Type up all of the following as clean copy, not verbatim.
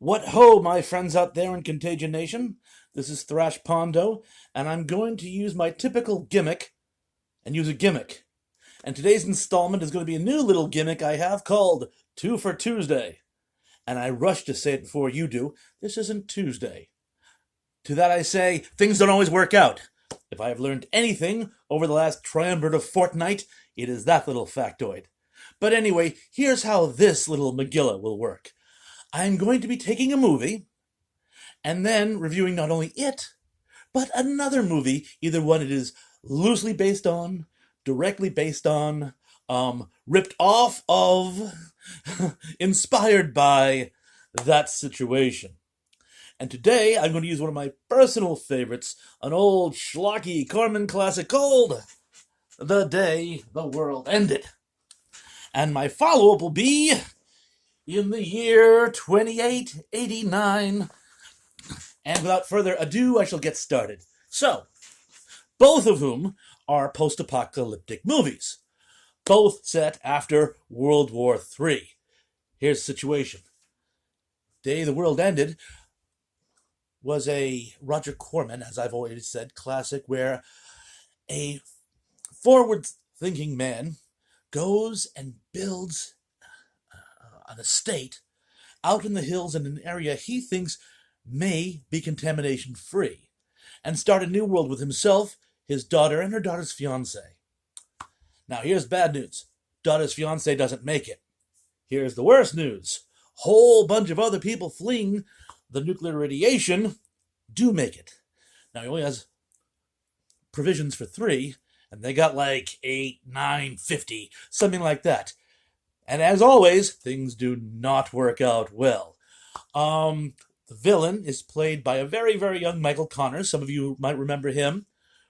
What ho, my friends out there in Contagion Nation? This is Thrash Pondo, and I'm going to use my typical gimmick and use a gimmick. And today's installment is going to be a new little gimmick I have called Two for Tuesday. And I rush to say it before you do. This isn't Tuesday. To that I say, things don't always work out. If I have learned anything over the last triumvirate of fortnight, it is that little factoid. But anyway, here's how this little Megillah will work. I'm going to be taking a movie and then reviewing not only it, but another movie, either one it is loosely based on, directly based on, ripped off of, inspired by that situation. And today I'm going to use one of my personal favorites, an old schlocky Corman classic called The Day the World Ended. And my follow-up will be in the year 2889. And without further ado, I shall get started. So, both of whom are post-apocalyptic movies, both set after World War III. Here's the situation. Day the World Ended was a Roger Corman, as I've already said, classic, where a forward-thinking man goes and builds an estate out in the hills in an area he thinks may be contamination-free, and start a new world with himself, his daughter, and her daughter's fiancé. Now, here's bad news. Daughter's fiancé doesn't make it. Here's the worst news. Whole bunch of other people fleeing the nuclear radiation do make it. Now, he only has provisions for 3, and they got like 8, 9, 50, something like that. And as always, things do not work out well. The villain is played by a very, very young Michael Connors. Some of you might remember him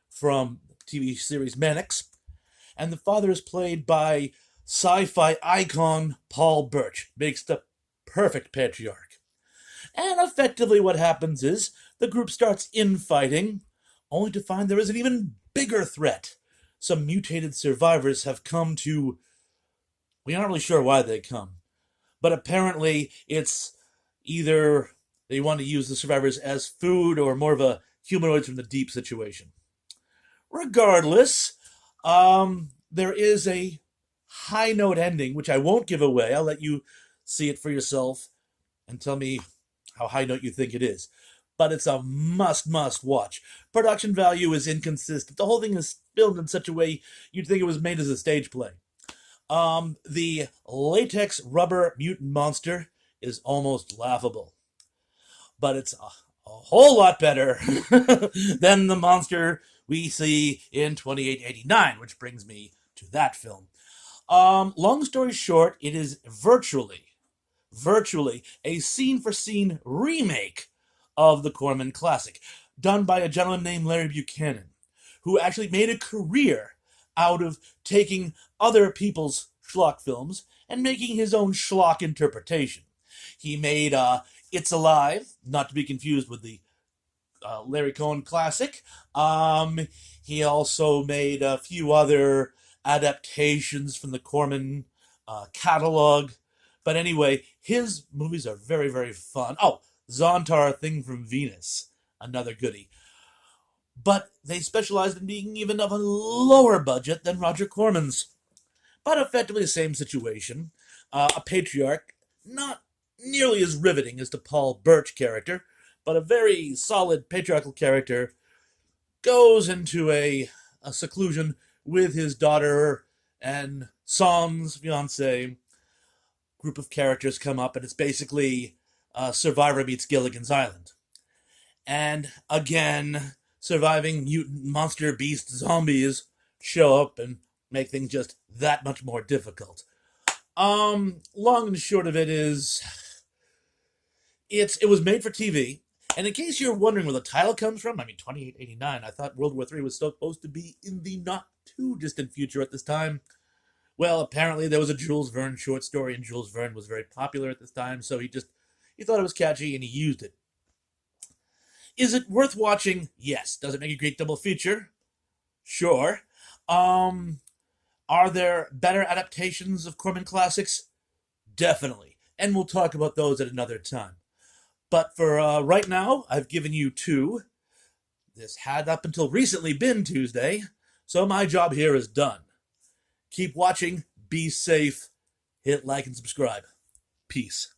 from the TV series Mannix. And the father is played by sci-fi icon Paul Birch. Makes the perfect patriarch. And effectively what happens is the group starts infighting, only to find there is an even bigger threat. Some mutated survivors have come to... We aren't really sure why they come. But apparently it's either they want to use the survivors as food or more of a humanoids from the deep situation. Regardless, there is a high note ending, which I won't give away. I'll let you see it for yourself and tell me how high note you think it is. But it's a must watch. Production value is inconsistent. The whole thing is filmed in such a way you'd think it was made as a stage play. The latex rubber mutant monster is almost laughable. But it's a whole lot better than the monster we see in 2889, which brings me to that film. Long story short, it is virtually a scene-for-scene remake of the Corman classic, done by a gentleman named Larry Buchanan, who actually made a career out of taking other people's schlock films and making his own schlock interpretation. He made It's Alive, not to be confused with the Larry Cohen classic. He also made a few other adaptations from the Corman catalog. But anyway, his movies are very, very fun. Oh, Zontar, Thing from Venus, another goodie. But they specialized in being even of a lower budget than Roger Corman's. But effectively the same situation. A patriarch, not nearly as riveting as the Paul Birch character, but a very solid patriarchal character, goes into a seclusion with his daughter and son's fiancé. Group of characters come up, and it's basically Survivor meets Gilligan's Island. And again, surviving mutant monster beast zombies show up and make things just that much more difficult. Long and short of it is, it was made for TV. And in case you're wondering where the title comes from, 2889, I thought World War III was supposed to be in the not-too-distant future at this time. Well, apparently there was a Jules Verne short story, and Jules Verne was very popular at this time, so he thought it was catchy, and he used it. Is it worth watching? Yes. Does it make a great double feature? Sure. Are there better adaptations of Corman classics? Definitely. And we'll talk about those at another time. But for right now, I've given you 2. This had up until recently been Tuesday, so my job here is done. Keep watching, be safe, hit like and subscribe. Peace.